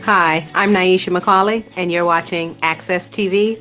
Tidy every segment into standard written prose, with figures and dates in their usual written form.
Hi, I'm Nyesha McCauley, and you're watching AccessTV.org.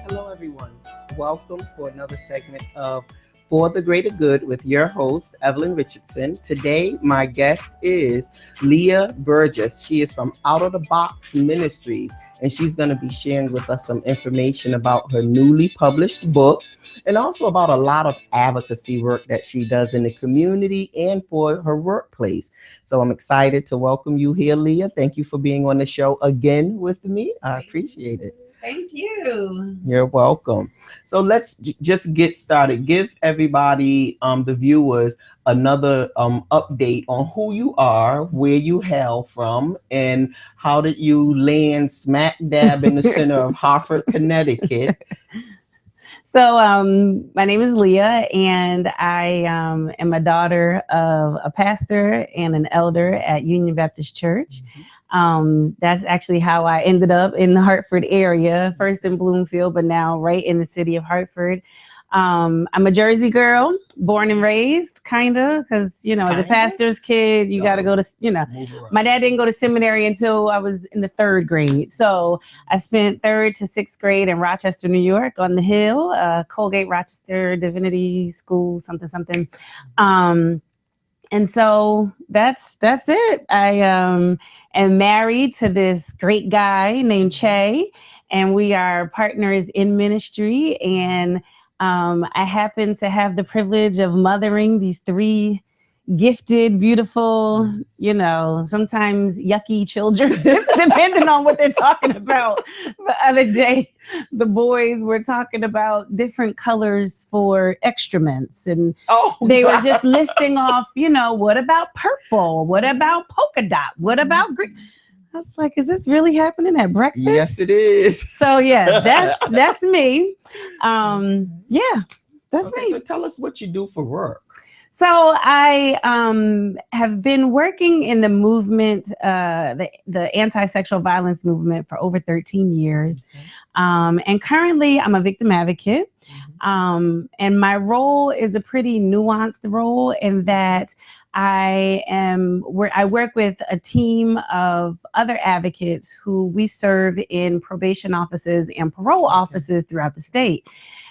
Hello, everyone. Welcome for another segment of For the Greater Good with your host, Evelyn Richardson. Today, my guest is Leah Burgess. She is from Outtadabox Ministries, and she's going to be sharing with us some information about her newly published book and also about a lot of advocacy work that she does in the community and for her workplace. So I'm excited to welcome you here, Leah. Thank you for being on the show again with me. I appreciate it. Thank you. You're welcome. So let's just get started. Give everybody, the viewers, another update on who you are, where you hail from, and how did you land smack dab in the center of Hartford, Connecticut. So my name is Leah, and I am a daughter of a pastor and an elder at Union Baptist Church. That's actually how I ended up in the Hartford area, first in Bloomfield, but now right in the city of Hartford. I'm a Jersey girl, born and raised, kind of, because, as a pastor's kid, you got to go to, my dad didn't go to seminary until I was in the third grade. So I spent 3rd to 6th grade in Rochester, New York, on the Hill, Colgate Rochester Divinity School, something. And so that's it. I am married to this great guy named Che, and we are partners in ministry. And I happen to have the privilege of mothering these 3 gifted, beautiful, sometimes yucky children, depending on what they're talking about. The other day, the boys were talking about different colors for excrements, and they were just listing off, what about purple? What about polka dot? What about green? I was like, is this really happening at breakfast? Yes, it is. So yeah, that's me. That's me. So tell us what you do for work. So I have been working in the movement, the anti-sexual violence movement, for over 13 years. And currently I'm a victim advocate. And my role is a pretty nuanced role in that I work with a team of other advocates who we serve in probation offices and parole offices throughout the state.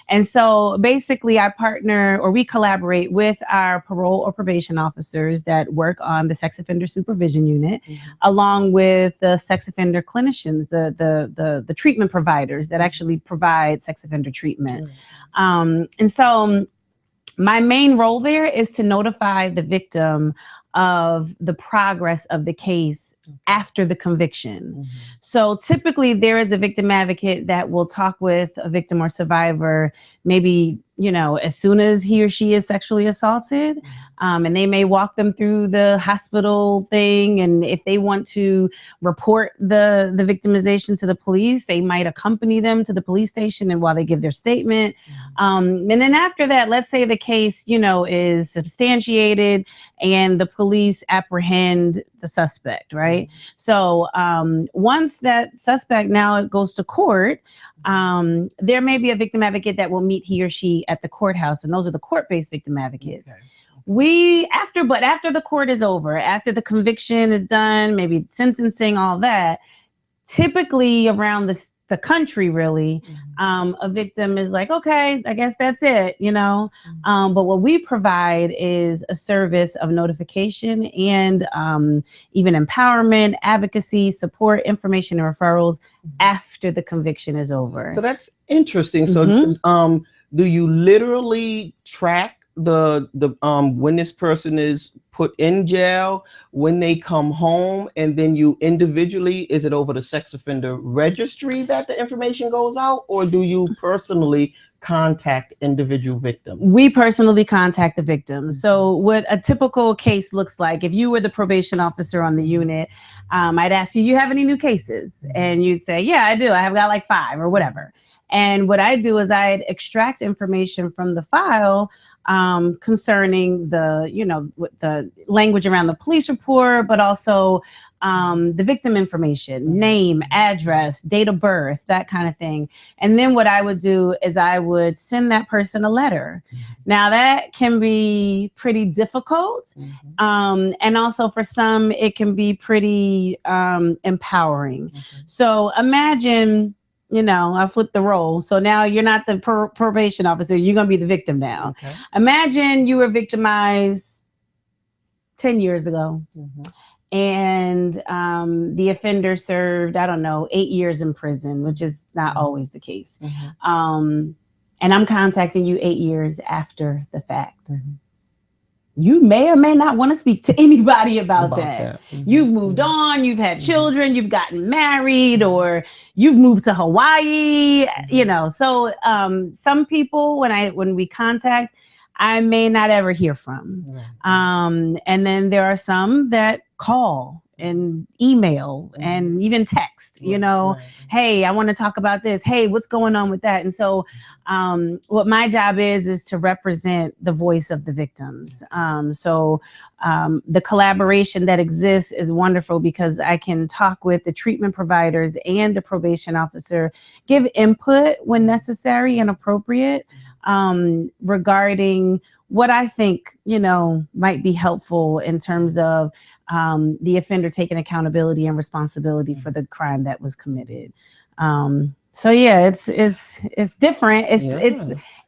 And so basically I partner, or we collaborate with our parole or probation officers that work on the sex offender supervision unit, along with the sex offender clinicians, the treatment providers that actually provide sex offender treatment. And so my main role there is to notify the victim of the progress of the case after the conviction. So typically there is a victim advocate that will talk with a victim or survivor, maybe, as soon as he or she is sexually assaulted, and they may walk them through the hospital thing. And if they want to report the victimization to the police, they might accompany them to the police station and while they give their statement. And then after that, let's say the case, is substantiated and the police apprehend the suspect, right? So once that suspect now goes to court, there may be a victim advocate that will meet he or she at the courthouse, and those are the court-based victim advocates. After the court is over, after the conviction is done, maybe sentencing, all that, typically around the country, really, a victim is like, okay, I guess that's it, But what we provide is a service of notification and even empowerment, advocacy, support, information, and referrals after the conviction is over. So that's interesting. So do you literally track the when this person is put in jail, when they come home, and then you individually, is it over the sex offender registry that the information goes out, or do you personally contact individual victims? We personally contact the victims. So what a typical case looks like, if you were the probation officer on the unit, I'd ask you have any new cases? And you'd say, yeah, I do. I've got like 5 or whatever. And what I do is I extract information from the file concerning the language around the police report, but also the victim information, name, address, date of birth, that kind of thing. And then what I would do is I would send that person a letter. Now that can be pretty difficult. And also for some, it can be pretty empowering. So imagine, I flipped the role. So now you're not the probation officer. You're going to be the victim now. Imagine you were victimized 10 years ago. And the offender served, 8 years in prison, which is not always the case. And I'm contacting you 8 years after the fact. You may or may not want to speak to anybody about that. You've moved on, you've had children, you've gotten married, or you've moved to Hawaii, So some people, when we contact, I may not ever hear from. And then there are some that call and email and even text, hey, I want to talk about this. Hey, what's going on with that? And so what my job is to represent the voice of the victims. So the collaboration that exists is wonderful because I can talk with the treatment providers and the probation officer, give input when necessary and appropriate regarding what I think, might be helpful in terms of the offender taking accountability and responsibility for the crime that was committed. So yeah, it's different.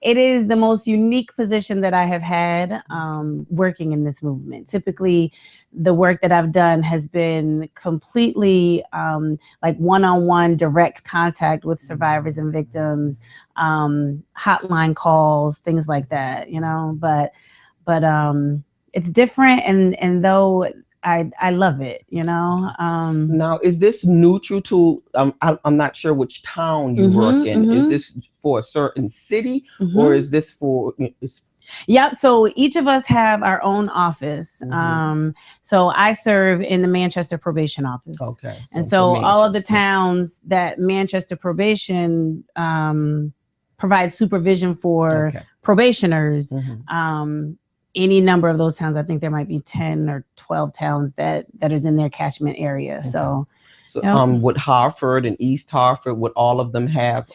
It is the most unique position that I have had working in this movement. Typically, the work that I've done has been completely like one-on-one direct contact with survivors and victims, hotline calls, things like that, but it's different. And though I love it, Now, is this neutral to, I'm not sure which town you work in. Is this for a certain city or is this for... Yep. So each of us have our own office. So I serve in the Manchester Probation Office. Okay. And so all of the towns that Manchester Probation provides supervision for probationers, any number of those towns, I think there might be 10 or 12 towns that is in their catchment area. So would Hartford and East Hartford, would all of them have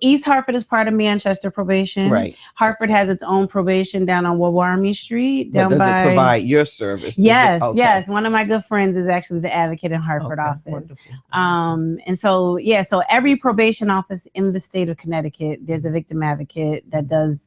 East Hartford is part of Manchester Probation. Right. Hartford has its own probation down on Wawarmi Street. Does it provide your service? Yes, yes. One of my good friends is actually the advocate in Hartford office. And so, so every probation office in the state of Connecticut, there's a victim advocate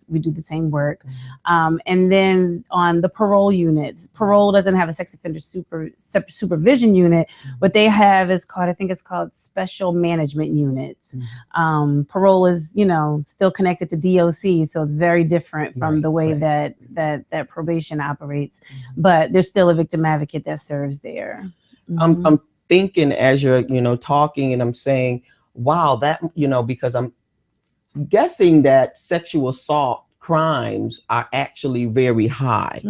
we do the same work. And then on the parole units, parole doesn't have a sex offender supervision unit, but they have I think it's called special management units. Parole is, still connected to DOC, so it's very different from the way that probation operates. But there's still a victim advocate that serves there. I'm thinking as you're, talking, and I'm saying, wow, that, because I'm guessing that sexual assault crimes are actually very high.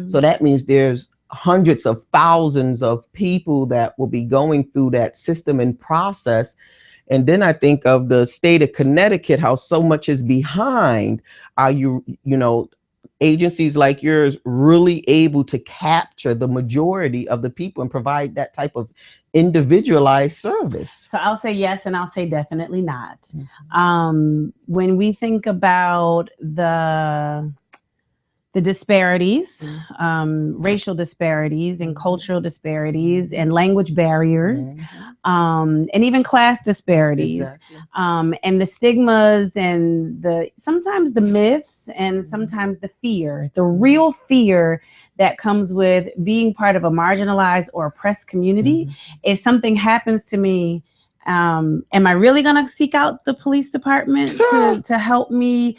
So that means there's hundreds of thousands of people that will be going through that system and process. And then I think of the state of Connecticut, how so much is behind. Are agencies like yours really able to capture the majority of the people and provide that type of individualized service? So I'll say yes, and I'll say definitely not. When we think about the disparities, racial disparities and cultural disparities and language barriers, and even class disparities, and the stigmas and sometimes the myths and sometimes the fear, the real fear that comes with being part of a marginalized or oppressed community. If something happens to me, am I really gonna seek out the police department to help me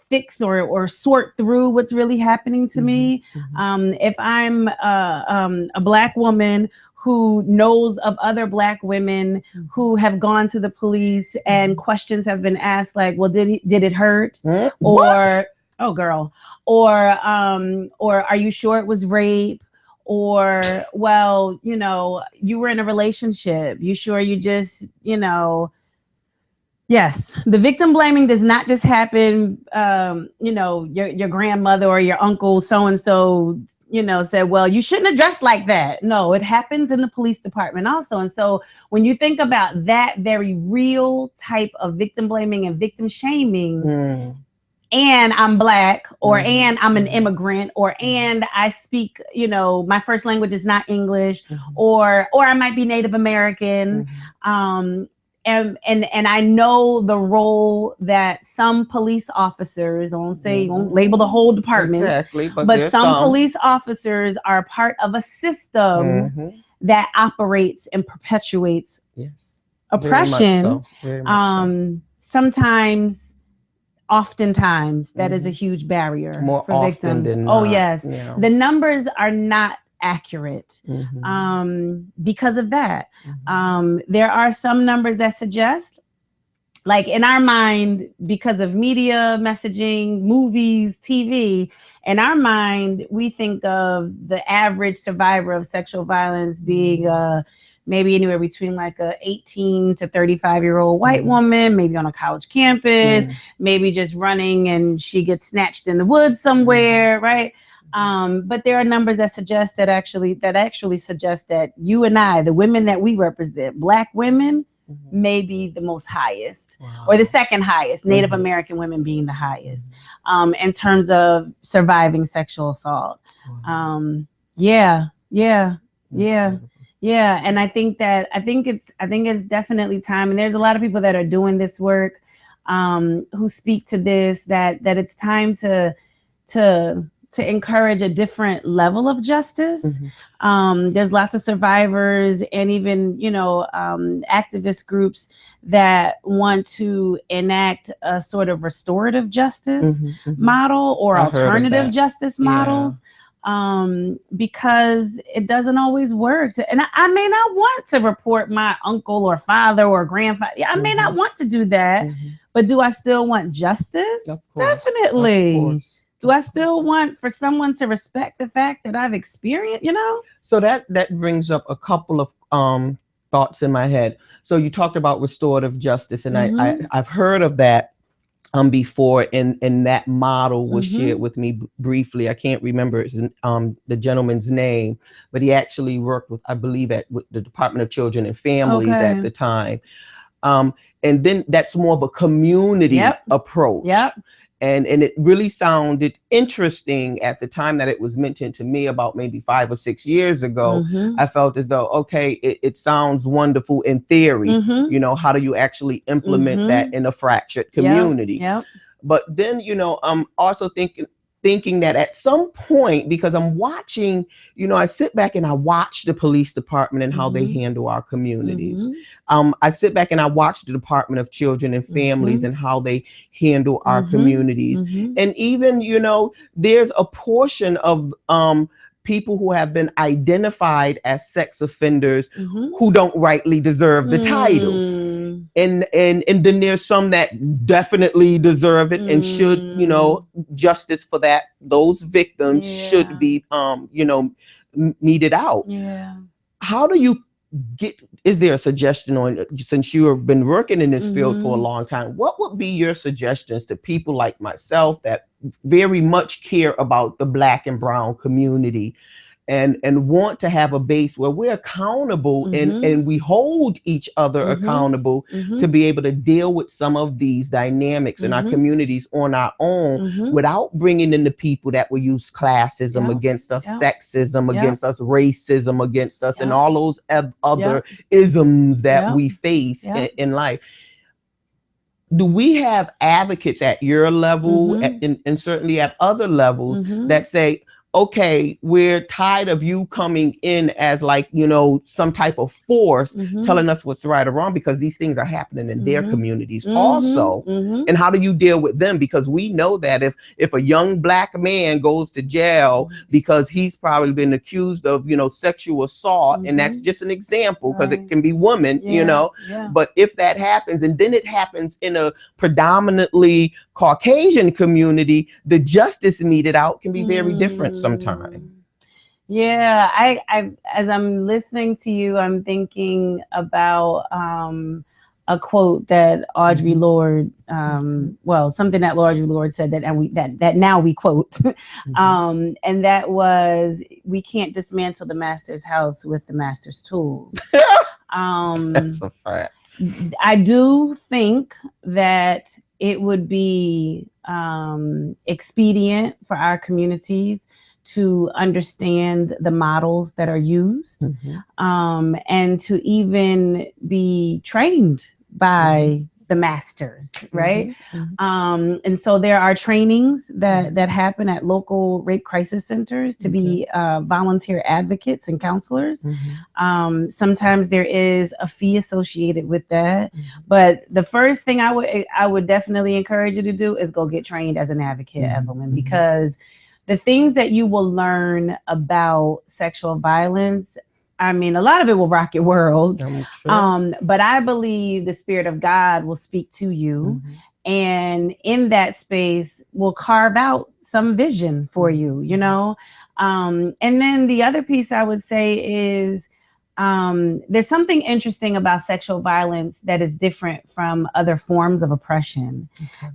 fix or sort through what's really happening to me? If I'm a Black woman who knows of other Black women who have gone to the police and questions have been asked, like, well, did it hurt? Or, oh girl, or are you sure it was rape? Or, well, you were in a relationship. You sure you just, Yes, the victim blaming does not just happen. Your grandmother or your uncle so and so, said, well, you shouldn't have dressed like that. No, it happens in the police department also. And so when you think about that very real type of victim blaming and victim shaming, and I'm Black, or and I'm an immigrant, or and I speak, my first language is not English, or I might be Native American. And I know the role that some police officers, I won't label the whole department, exactly, but some police officers are part of a system that operates and perpetuates oppression. Very much so. Sometimes, oftentimes, that is a huge barrier More for often victims. than Oh, not, yes. The numbers are not accurate because of that. There are some numbers that suggest, like in our mind, because of media, messaging, movies, TV, in our mind, we think of the average survivor of sexual violence being maybe anywhere between like a 18 to 35-year-old white woman, maybe on a college campus, maybe just running and she gets snatched in the woods somewhere, right? But there are numbers that suggest that actually suggest that you and I, the women that we represent, Black women, may be the most highest, or the second highest, Native American women being the highest, in terms of surviving sexual assault. Yeah. And I think it's definitely time. And there's a lot of people that are doing this work, who speak to this, that it's time to encourage a different level of justice. There's lots of survivors and even, activist groups that want to enact a sort of restorative justice model or alternative justice models, because it doesn't always work. And I may not want to report my uncle or father or grandfather. I may not want to do that, but do I still want justice? Of course. Definitely. Of course. Do I still want for someone to respect the fact that I've experienced, So that brings up a couple of thoughts in my head. So you talked about restorative justice, and I've heard of that before, and that model was shared with me briefly. I can't remember the gentleman's name, but he actually worked with, I believe, with the Department of Children and Families at the time. And then that's more of a community approach. And it really sounded interesting at the time that it was mentioned to me about maybe 5 or 6 years ago. I felt as though, okay, it sounds wonderful in theory. How do you actually implement that in a fractured community? But then, I'm also thinking that at some point, because I'm watching, I sit back and I watch the police department and how they handle our communities. I sit back and I watch the Department of Children and Families and how they handle our communities. And even, there's a portion of people who have been identified as sex offenders who don't rightly deserve the title. And then there's some that definitely deserve it and should, justice for those victims should be, meted out. How do you is there a suggestion on, since you have been working in this field for a long time, what would be your suggestions to people like myself that very much care about the Black and brown community and want to have a base where we're accountable and we hold each other accountable to be able to deal with some of these dynamics in our communities on our own without bringing in the people that will use classism against us, sexism against us, racism against us, and all those other isms that we face in life? Do we have advocates at your level and certainly at other levels that say, okay, we're tired of you coming in as like, some type of force telling us what's right or wrong, because these things are happening in their communities also. And how do you deal with them? Because we know that if a young Black man goes to jail because he's probably been accused of, sexual assault, and that's just an example because it can be women, but if that happens, and then it happens in a predominantly Caucasian community, the justice meted out can be very different sometimes. I as I'm listening to you, I'm thinking about a quote that Audre Lorde, something that Audre Lorde said that now we quote, and that was, "We can't dismantle the master's house with the master's tools." That's a fact. I do think that it would be expedient for our communities to understand the models that are used, and to even be trained by the masters, right? And so there are trainings that happen at local rape crisis centers to be volunteer advocates and counselors. Sometimes there is a fee associated with that, but the first thing I would definitely encourage you to do is go get trained as an advocate, Evelyn, because the things that you will learn about sexual violence, I mean, a lot of it will rock your world. Sure. But I believe the Spirit of God will speak to you, and in that space will carve out some vision for you, you know? And then the other piece I would say is, there's something interesting about sexual violence that is different from other forms of oppression,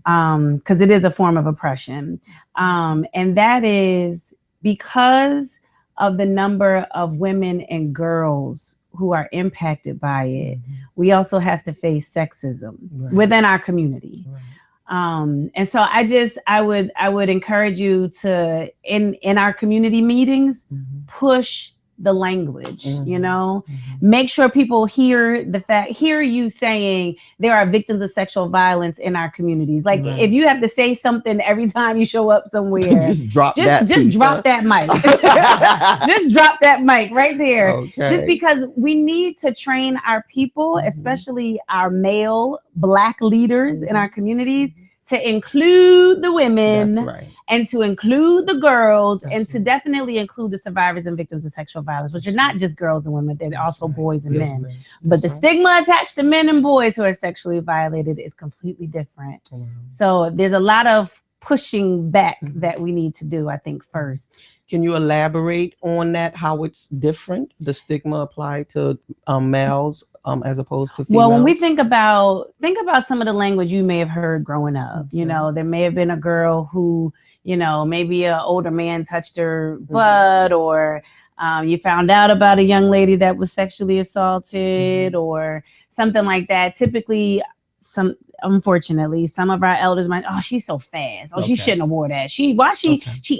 because it is a form of oppression. And that is because of the number of women and girls who are impacted by it. We also have to face sexism within our community. And so I would encourage you to, in our community meetings, push the language, you know, make sure people hear you saying there are victims of sexual violence in our communities. Like if you have to say something every time you show up somewhere, just drop that mic. Just drop that mic right there. Just because we need to train our people, especially our male Black leaders in our communities, to include the women and to include the girls and to definitely include the survivors and victims of sexual violence, which are not just girls and women, they're also boys and men. But the stigma attached to men and boys who are sexually violated is completely different. So there's a lot of pushing back that we need to do, I think, first. Can you elaborate on that, how it's different, the stigma applied to males as opposed to females? Well, when we think about some of the language you may have heard growing up, you know, there may have been a girl who, you know, maybe an older man touched her butt, or you found out about a young lady that was sexually assaulted or something like that. Typically, unfortunately, some of our elders might, oh, she's so fast. Oh, she shouldn't have wore that. She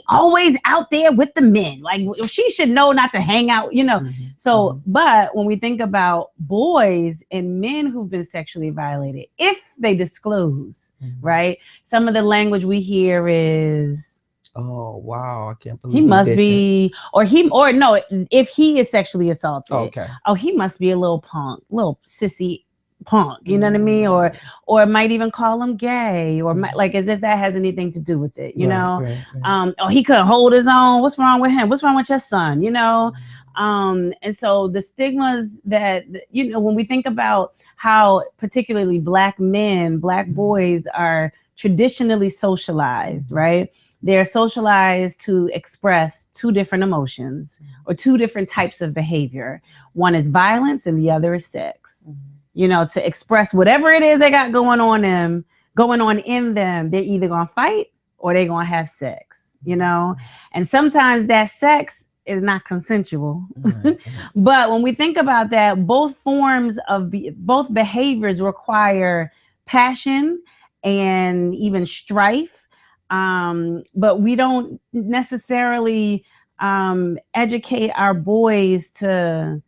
always out there with the men. Like, she should know not to hang out, you know. So, but when we think about boys and men who've been sexually violated, if they disclose, right? Some of the language we hear is, oh, wow, I can't believe he must be, if he is sexually assaulted, oh, he must be a little punk, little sissy punk, you know what I mean? Or it might even call him gay, or like as if that has anything to do with it, you know? Oh, he couldn't hold his own. What's wrong with him? What's wrong with your son? You know? And so the stigmas that, you know, when we think about how particularly Black men, Black boys are traditionally socialized, right? They're socialized to express two different emotions or two different types of behavior. One is violence and the other is sex. You know, to express whatever it is they got going on in them, they're either gonna fight or they're gonna have sex, you know? And sometimes that sex is not consensual. But when we think about that, both behaviors require passion and even strife. But we don't necessarily educate our boys to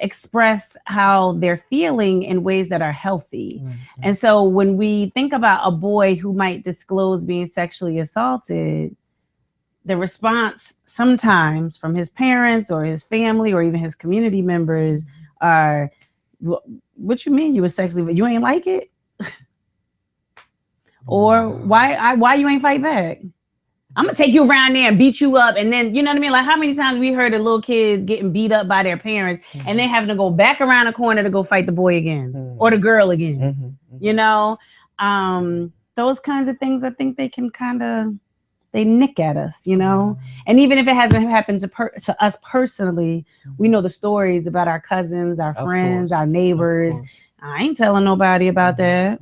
express how they're feeling in ways that are healthy. And so when we think about a boy who might disclose being sexually assaulted, the response sometimes from his parents or his family or even his community members are, what you mean you were sexually, you ain't like it? Or why you ain't fight back? I'm gonna take you around there and beat you up. And then, you know what I mean? Like, how many times we heard of little kids getting beat up by their parents and then having to go back around the corner to go fight the boy again or the girl again, you know? Those kinds of things, I think they can kind of they nick at us, you know. And even if it hasn't happened to us personally, we know the stories about our cousins, our friends, our neighbors. I ain't telling nobody about that.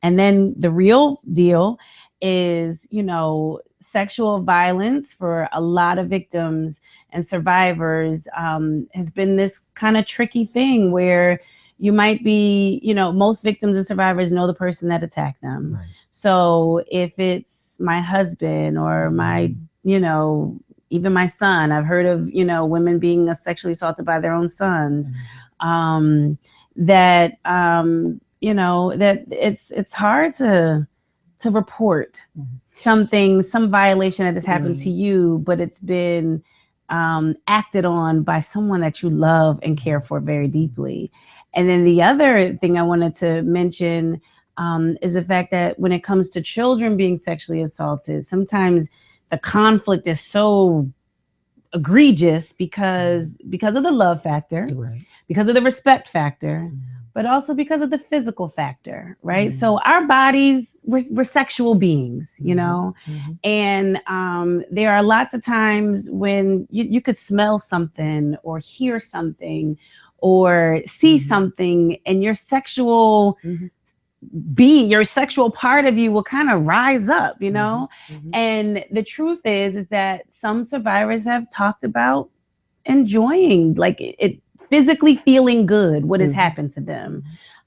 And then the real deal is, you know, sexual violence for a lot of victims and survivors has been this kind of tricky thing where you might be, you know, most victims and survivors know the person that attacked them. Right. So if it's my husband or my, you know, even my son, I've heard of, you know, women being sexually assaulted by their own sons, you know, that it's hard to report something, some violation that has happened to you, but it's been acted on by someone that you love and care for very deeply. And then the other thing I wanted to mention is the fact that when it comes to children being sexually assaulted, sometimes the conflict is so egregious because of the love factor, because of the respect factor, but also because of the physical factor, right? So our bodies, we're sexual beings, you know, and there are lots of times when you could smell something or hear something or see something, and your sexual your sexual part of you will kind of rise up, you know? And the truth is that some survivors have talked about enjoying, like it physically feeling good, what has happened to them.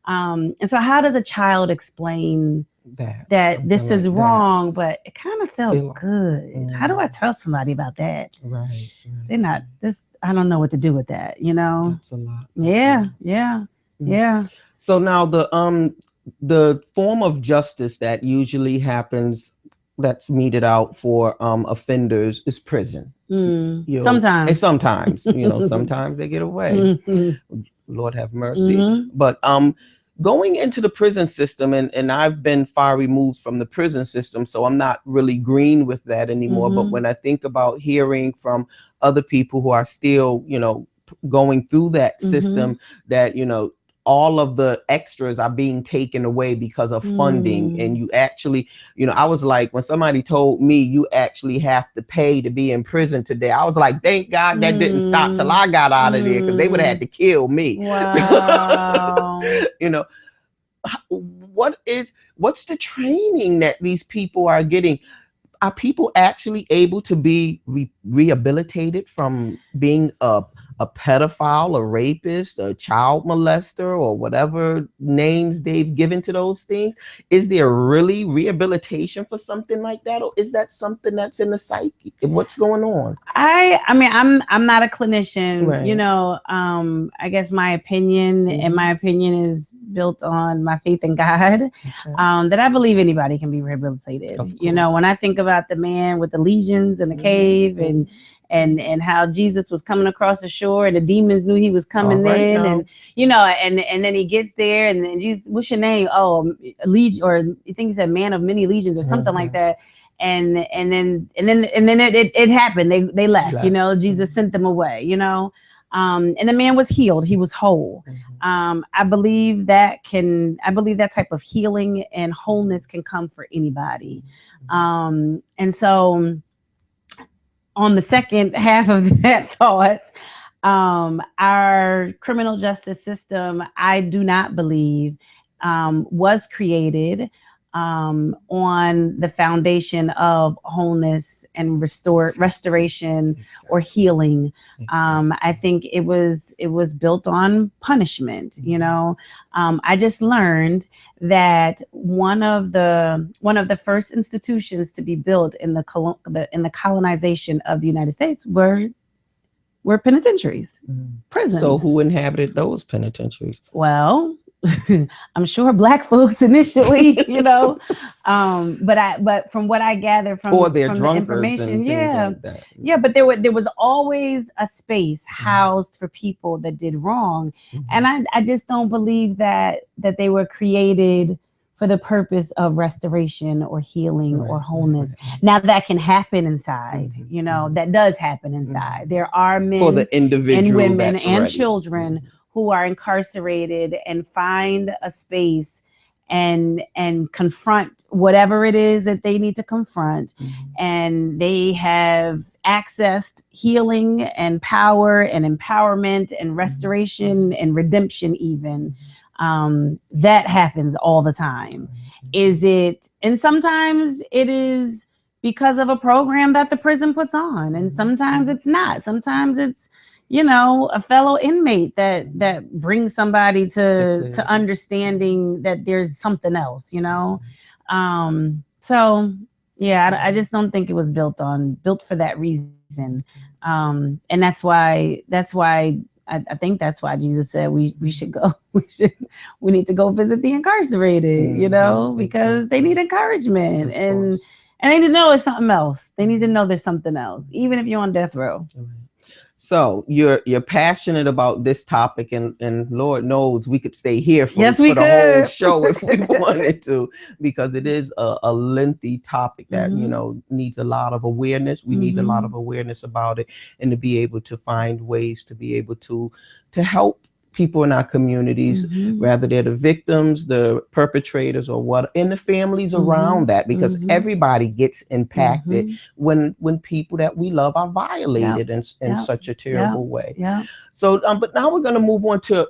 And so how does a child explain that this is wrong, but it kind of felt good? How do I tell somebody about that? Right. They're not, I don't know what to do with that, you know? That's a lot. Yeah. So now the form of justice that usually happens, that's meted out for offenders, is prison. Sometimes, you know, sometimes they get away. Lord have mercy. But going into the prison system, and I've been far removed from the prison system, so I'm not really green with that anymore. But when I think about hearing from other people who are still, you know, going through that system, that, you know, all of the extras are being taken away because of funding. And you actually, you know, I was like, when somebody told me you actually have to pay to be in prison today, I was like, thank God that didn't stop till I got out of there, because they would have had to kill me. Wow. You know, what's the training that these people are getting? Are people actually able to be rehabilitated from being a pedophile, a rapist, a child molester, or whatever names they've given to those things? Is there really rehabilitation for something like that, or is that something that's in the psyche? What's going on? I mean, I'm not a clinician, you know. I guess my opinion, and my opinion is built on my faith in God, that I believe anybody can be rehabilitated. You know, when I think about the man with the legions in the cave, and how Jesus was coming across the shore, and the demons knew he was coming in, and you know, and then he gets there, and then Jesus, what's your name? Oh, legion, or I think he said man of many legions or something like that. And then it happened. They left. You know, Jesus sent them away. You know. And the man was healed. He was whole. I believe that type of healing and wholeness can come for anybody. And so on the second half of that thought, our criminal justice system, I do not believe, was created on the foundation of wholeness and restoration or healing. I think it was built on punishment. You know, I just learned that one of the first institutions to be built in the colonization of the United States were penitentiaries, prisons. So who inhabited those penitentiaries? Well, I'm sure Black folks initially, you know, but from what I gather from the information, but there was always a space housed for people that did wrong, and I just don't believe that they were created for the purpose of restoration or healing or wholeness. Now that can happen inside, you know, that does happen inside. There are men for the individual and women and children who are incarcerated and find a space and confront whatever it is that they need to confront. And they have accessed healing and power and empowerment and restoration and redemption even. That happens all the time. And sometimes it is because of a program that the prison puts on, and sometimes it's not. Sometimes it's, a fellow inmate that brings somebody to understanding that there's something else, So yeah, I just don't think it was built for that reason. And that's why I think that's why Jesus said we should go. We need to go visit the incarcerated, because they need encouragement, and they need to know it's something else. They need to know there's something else, even if you're on death row. So you're passionate about this topic, and Lord knows we could stay here for the whole show if we wanted to, because it is a lengthy topic that needs a lot of awareness. We need a lot of awareness about it, and to be able to find ways to be able to help people in our communities, whether they're the victims, the perpetrators, or what, and the families around that, because everybody gets impacted when people that we love are violated in such a terrible way. So, but now we're going to move on to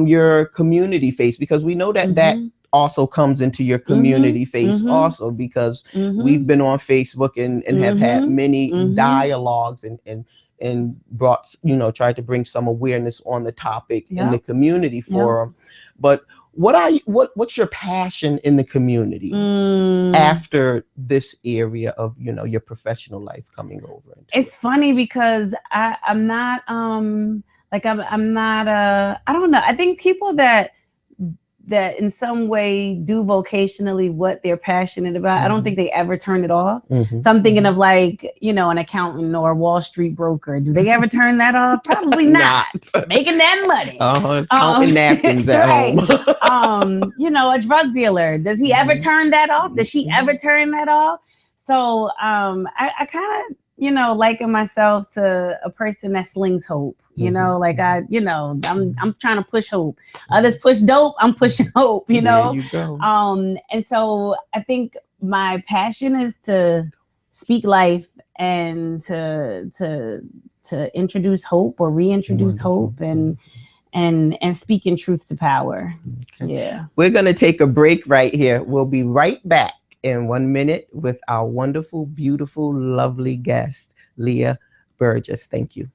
your community face, because we know that that also comes into your community face also, because we've been on Facebook and have had many dialogues and brought, tried to bring some awareness on the topic in the community forum. But what's your passion in the community after this area of, your professional life coming over? It's funny because I'm not, I'm not, I don't know. I think people that in some way do vocationally what they're passionate about, I don't think they ever turn it off. So I'm thinking of an accountant or a Wall Street broker. Do they ever turn that off? Probably not. Making that money. Counting napkins at home. A drug dealer. Does he ever turn that off? Does she ever turn that off? So I kind of, liken myself to a person that slings hope, I'm trying to push hope. Others push dope, I'm pushing hope, There you go. And so I think my passion is to speak life and to introduce hope or reintroduce hope and speak in truth to power. Okay. Yeah. We're going to take a break right here. We'll be right back in 1 minute with our wonderful, beautiful, lovely guest, Leah Burgess. Thank you.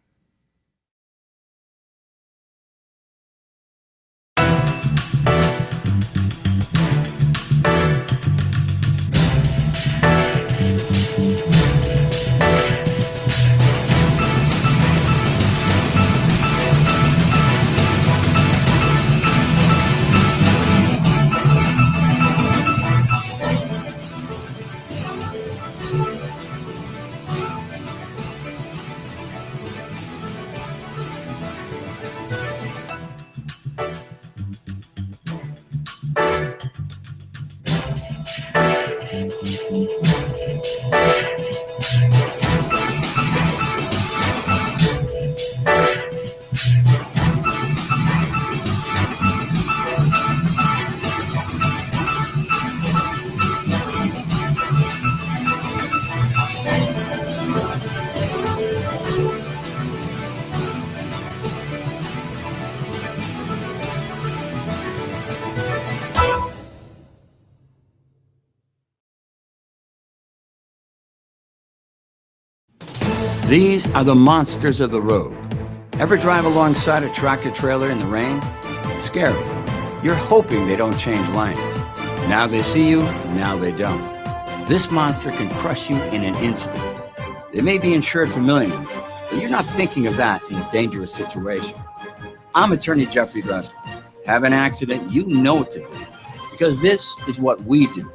These are the monsters of the road. Ever drive alongside a tractor trailer in the rain? Scary. You're hoping they don't change lanes. Now they see you, now they don't. This monster can crush you in an instant. They may be insured for millions, but you're not thinking of that in a dangerous situation. I'm attorney Jeffrey Dressler. Have an accident, you know what to do. Because this is what we do.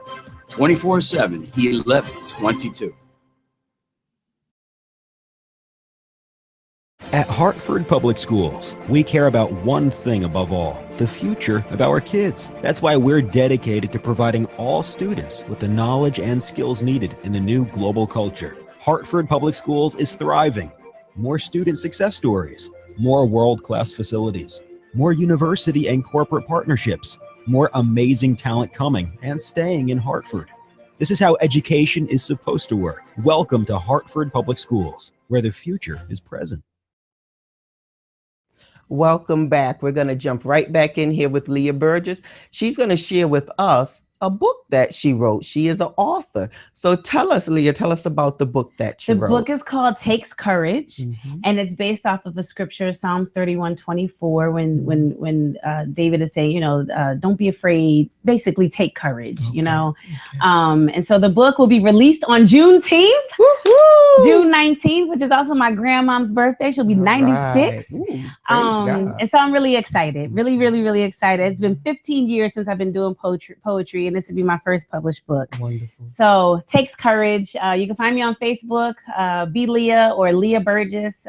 24/7, 11/22. At Hartford Public Schools, we care about one thing above all, the future of our kids. That's why we're dedicated to providing all students with the knowledge and skills needed in the new global culture. Hartford Public Schools is thriving. More student success stories, more world-class facilities, more university and corporate partnerships, more amazing talent coming and staying in Hartford. This is how education is supposed to work. Welcome to Hartford Public Schools, where the future is present. Welcome back. We're going to jump right back in here with Leah Burgess. She's going to share with us a book that she wrote. She is an author. So tell us, Leah, tell us about the book that you wrote. The book is called Takes Courage, and it's based off of a scripture, Psalms 31:24, when David is saying, don't be afraid, basically take courage, And so the book will be released on Juneteenth, June 19th, which is also my grandmom's birthday. She'll be 96. Ooh, praise God. And so I'm really excited, really, really, really excited. It's been 15 years since I've been doing poetry, and this would be my first published book. Wonderful. So Takes Courage. You can find me on Facebook, Be Leah or Leah Burgess.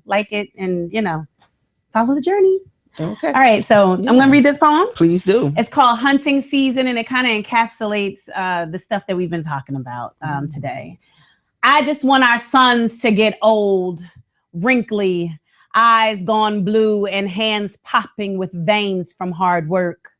Like it and, follow the journey. Okay. All right. So I'm going to read this poem. Please do. It's called Hunting Season, and it kind of encapsulates the stuff that we've been talking about today. I just want our sons to get old, wrinkly, eyes gone blue, and hands popping with veins from hard work.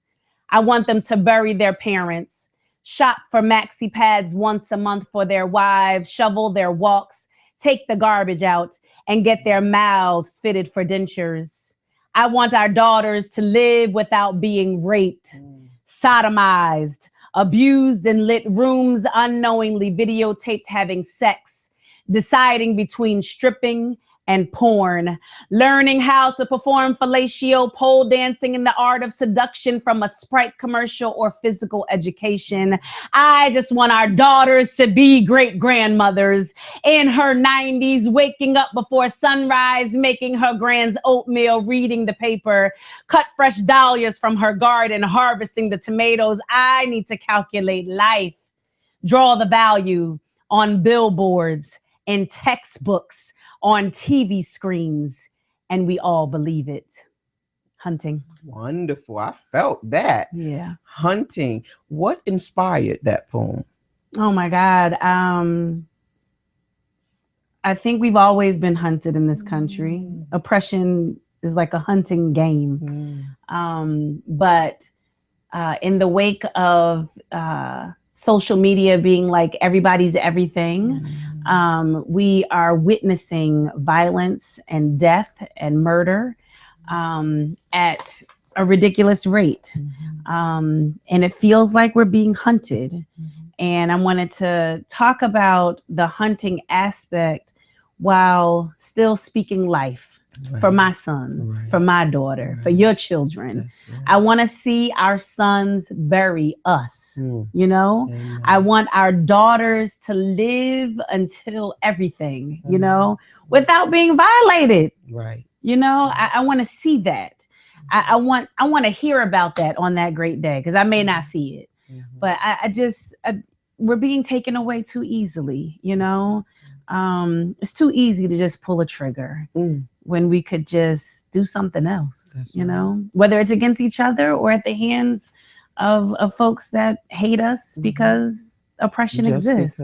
I want them to bury their parents, shop for maxi pads once a month for their wives, shovel their walks, take the garbage out, and get their mouths fitted for dentures. I want our daughters to live without being raped, sodomized, abused in lit rooms, unknowingly videotaped having sex, deciding between stripping and porn, learning how to perform fellatio, pole dancing, and the art of seduction from a Sprite commercial or physical education. I just want our daughters to be great grandmothers in her 90s, waking up before sunrise, making her grand's oatmeal, reading the paper, cut fresh dahlias from her garden, harvesting the tomatoes. I need to calculate life, draw the value on billboards, in textbooks, on TV screens, and we all believe it. Hunting. Wonderful. I felt that. Yeah. Hunting. What inspired that poem? Oh my God. I think we've always been hunted in this country. Oppression is like a hunting game. But in the wake of social media being like everybody's everything, we are witnessing violence and death and murder at a ridiculous rate. And it feels like we're being hunted. And I wanted to talk about the hunting aspect while still speaking life. For my sons, for my daughter, for your children. I want to see our sons bury us, I want our daughters to live until everything, without being violated. Right. I want to see that. I want to hear about that on that great day, because I may not see it. But we're being taken away too easily, It's too easy to just pull a trigger when we could just do something else, whether it's against each other or at the hands of folks that hate us because oppression exists.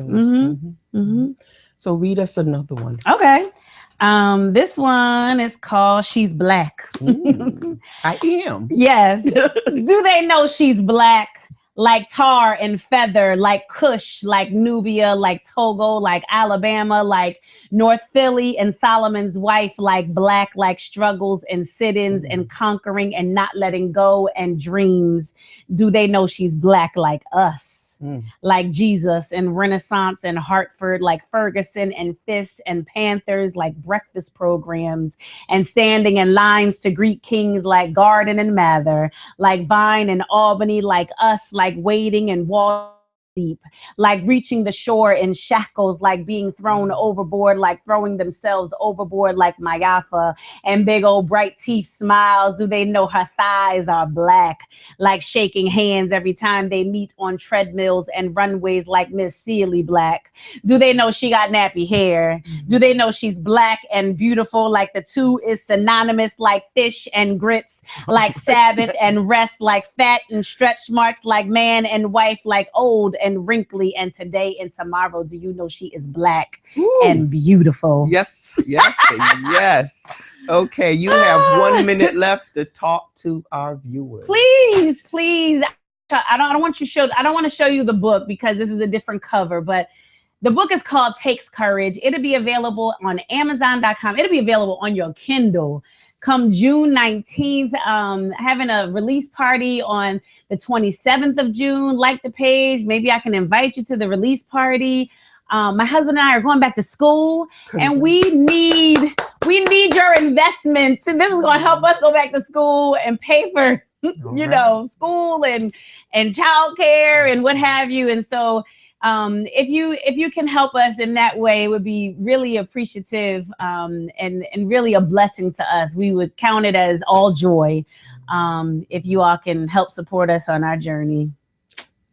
So read us another one. Okay. This one is called She's Black. I am. Yes. Do they know she's black? Like tar and feather, like Kush, like Nubia, like Togo, like Alabama, like North Philly and Solomon's wife, like black, like struggles and sit-ins and conquering and not letting go and dreams. Do they know she's black like us? Like Jesus and Renaissance and Hartford, like Ferguson and Fists and Panthers, like breakfast programs and standing in lines to greet kings like Garden and Mather, like Vine and Albany, like us, like waiting and Wall deep, like reaching the shore in shackles, like being thrown overboard, like throwing themselves overboard, like Mayafa and big old bright teeth smiles. Do they know her thighs are black, like shaking hands every time they meet on treadmills and runways, like Miss Sealy black? Do they know she got nappy hair? Do they know she's black and beautiful, like the two is synonymous, like fish and grits, like Sabbath and rest, like fat and stretch marks, like man and wife, like old and wrinkly, and today and tomorrow, do you know she is Black Ooh. and beautiful? Yes, yes, yes. Okay, you have 1 minute left to talk to our viewers. Please, please. I don't want to show you the book because this is a different cover, but the book is called Takes Courage. It'll be available on Amazon.com. It'll be available on your Kindle come June 19th. Having a release party on the 27th of June. Like the page. Maybe I can invite you to the release party. My husband and I are going back to school, and we need your investments. And this is going to help us go back to school and pay for school and childcare and what have you. And so if you can help us in that way, it would be really appreciative and really a blessing to us. We would count it as all joy if you all can help support us on our journey.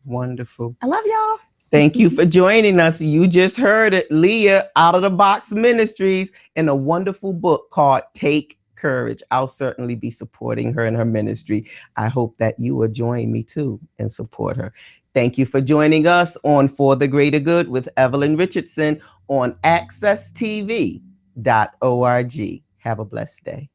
Wonderful. I love y'all. Thank you for joining us. You just heard it. Leah, Outtadabox Ministries, in a wonderful book called Take Courage. I'll certainly be supporting her in her ministry. I hope that you will join me too and support her. Thank you for joining us on For the Greater Good with Evelyn Richardson on accesstv.org. Have a blessed day.